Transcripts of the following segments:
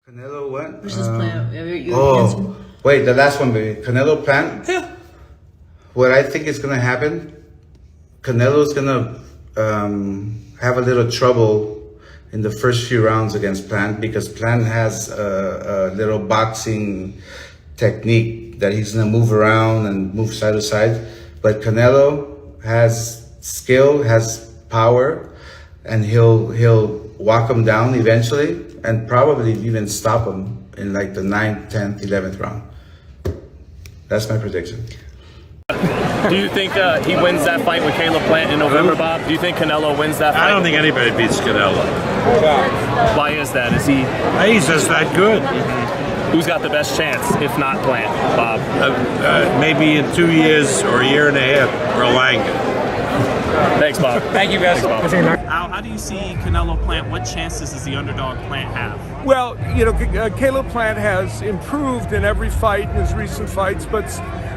Canelo what? Versus Plant. Wait, the last one, baby. Canelo Plant? Yeah. What I think is going to happen, Canelo's going to have a little trouble in the first few rounds against Plant because Plant has a little boxing technique that he's going to move around and move side to side. But Canelo has skill, has power, and he'll walk him down eventually and probably even stop him in like the 9th, 10th, 11th round. That's my prediction. Do you think he wins that fight with Caleb Plant in November, Bob? Do you think Canelo wins that fight? I don't think anybody beats Canelo. Why is that? Is he? He's just that good. Who's got the best chance, if not Plant, Bob? Maybe in 2 years or a year and a half, Berlanga. Thanks, Bob. Thank you, guys. Thanks, Bob. How do you see Canelo Plant? What chances does the underdog Plant have? Well, Caleb Plant has improved in every fight in his recent fights, but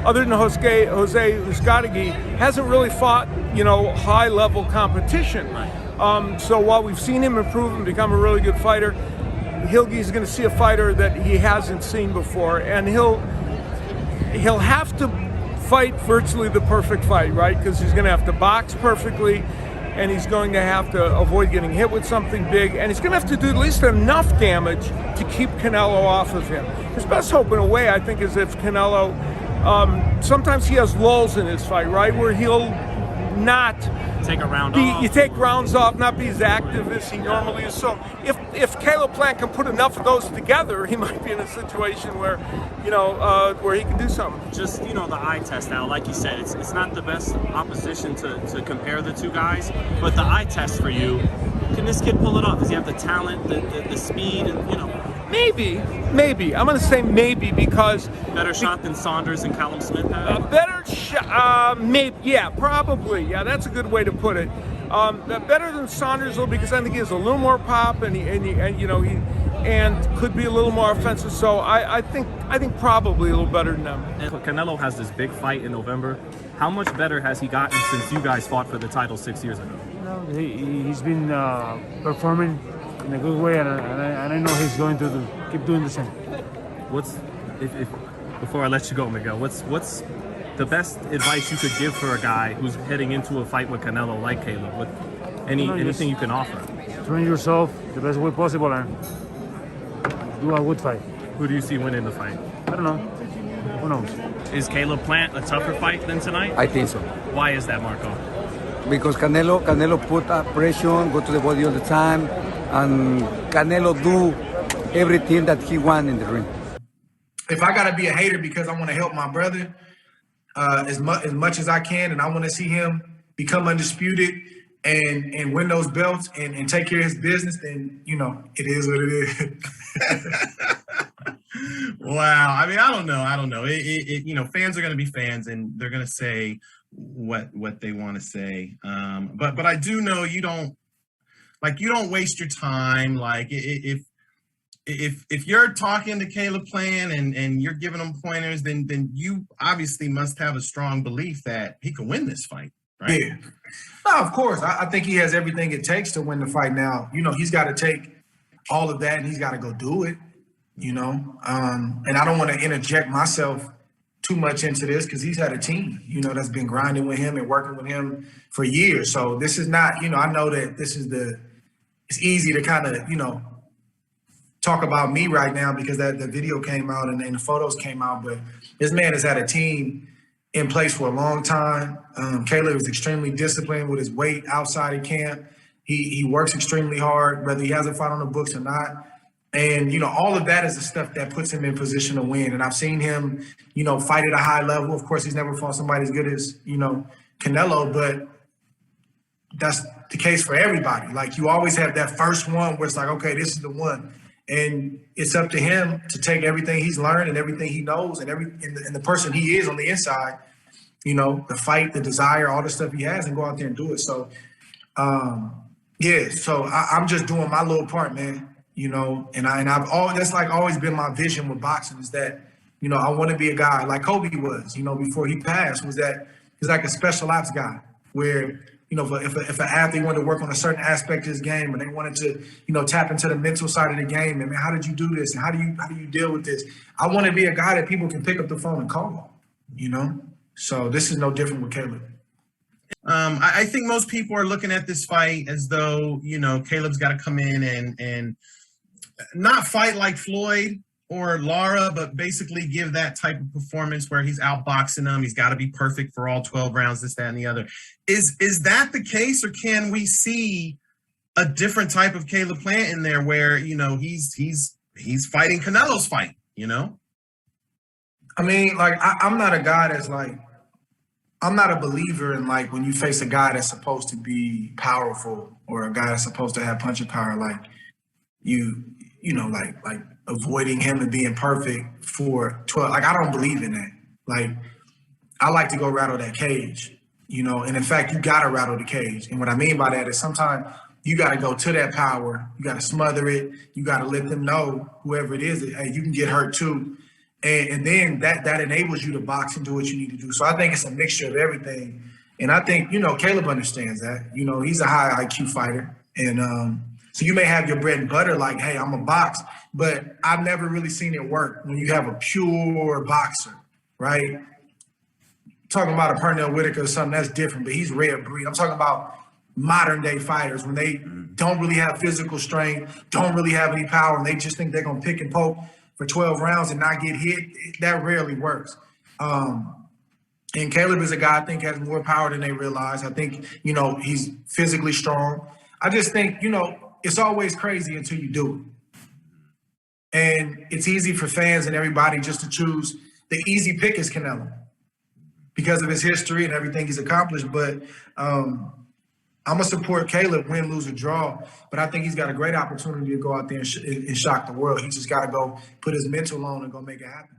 other than Jose Uzcategui, hasn't really fought, high-level competition. Right. So while we've seen him improve and become a really good fighter, Hilge's going to see a fighter that he hasn't seen before, and he'll have to fight virtually the perfect fight, right? Because he's going to have to box perfectly, and he's going to have to avoid getting hit with something big, and he's going to have to do at least enough damage to keep Canelo off of him. His best hope, in a way, I think, is if Canelo, sometimes he has lulls in his fight, right, where he'll not take a round off. You take rounds off, not be as active as he normally is. So if Caleb Plant can put enough of those together, he might be in a situation where, where he can do something. Just, the eye test now, like you said, it's not the best opposition to compare the two guys, but the eye test for you, can this kid pull it off? Does he have the talent, the speed, and, Maybe. I'm going to say maybe because... Better shot than Saunders and Callum Smith have? A better shot, maybe, yeah, probably. Yeah, that's a good way to put it. Better than Saunders, though, because I think he has a little more pop and and could be a little more offensive. So I think probably a little better than them. And Canelo has this big fight in November. How much better has he gotten since you guys fought for the title 6 years ago? He's been performing in a good way, and I know he's going to keep doing the same. Before I let you go, Miguel, what's the best advice you could give for a guy who's heading into a fight with Canelo like Caleb? Anything you can offer? Train yourself the best way possible and do a good fight. Who do you see winning the fight? I don't know. Who knows? Is Caleb Plant a tougher fight than tonight? I think so. Why is that, Marco? Because Canelo put pressure, go to the body all the time, and Canelo do everything that he want in the ring. If I gotta be a hater because I want to help my brother as much as I can, and I want to see him become undisputed and win those belts and take care of his business, then it is what it is. Wow. I mean, I don't know. Fans are going to be fans, and they're going to say what they want to say. But I do know you don't waste your time. Like if you're talking to Caleb Plant and you're giving him pointers, then you obviously must have a strong belief that he can win this fight, right? Yeah. No, of course. I think he has everything it takes to win the fight now. He's got to take all of that and he's got to go do it, and I don't want to interject myself too much into this because he's had a team, that's been grinding with him and working with him for years. So this is not, I know that it's easy to kind of, talk about me right now because the video came out and the photos came out, but this man has had a team in place for a long time. Caleb is extremely disciplined with his weight outside of camp. He works extremely hard, whether he has a fight on the books or not. And, all of that is the stuff that puts him in position to win. And I've seen him, fight at a high level. Of course, he's never fought somebody as good as, Canelo, but that's the case for everybody. Like, you always have that first one where it's like, okay, this is the one. And it's up to him to take everything he's learned and everything he knows and the person he is on the inside, the fight, the desire, all the stuff he has, and go out there and do it. So, so I'm just doing my little part, man. That's like always been my vision with boxing is that, I want to be a guy like Kobe was, before he passed, was that he's like a special ops guy where you know, if an athlete wanted to work on a certain aspect of his game and they wanted to, you know, tap into the mental side of the game, and man, how did you do this? And how do you deal with this? I want to be a guy that people can pick up the phone and call, you know? So this is no different with Caleb. I think most people are looking at this fight as though, you know, Caleb's got to come in and not fight like Floyd or Lara, but basically give that type of performance where he's outboxing them. He's got to be perfect for all 12 rounds, this, that, and the other. Is that the case, or can we see a different type of Caleb Plant in there where, you know, he's fighting Canelo's fight, you know? I mean, like, I'm not a guy that's like, I'm not a believer in, like, when you face a guy that's supposed to be powerful or a guy that's supposed to have punching power, like you know, like avoiding him and being perfect for 12. Like, I don't believe in that. Like, I like to go rattle that cage, you know, and in fact, you got to rattle the cage. And what I mean by that is sometimes you got to go to that power. You got to smother it. You got to let them know, whoever it is, that, hey, you can get hurt too. And then that enables you to box and do what you need to do. So I think it's a mixture of everything. And I think, you know, Caleb understands that. You know, he's a high IQ fighter. And so you may have your bread and butter like, hey, I'm a box. But I've never really seen it work when you have a pure boxer, right? Talking about a Pernell Whitaker or something, that's different. But he's rare breed. I'm talking about modern day fighters when they don't really have physical strength, don't really have any power, and they just think they're going to pick and poke for 12 rounds and not get hit. That rarely works. And Caleb is a guy I think has more power than they realize. I think, you know, he's physically strong. I just think, you know, it's always crazy until you do it. And it's easy for fans and everybody just to choose the easy pick is Canelo because of his history and everything he's accomplished. But I'm going to support Caleb, win, lose, or draw. But I think he's got a great opportunity to go out there and shock the world. He just got to go put his mental on and go make it happen.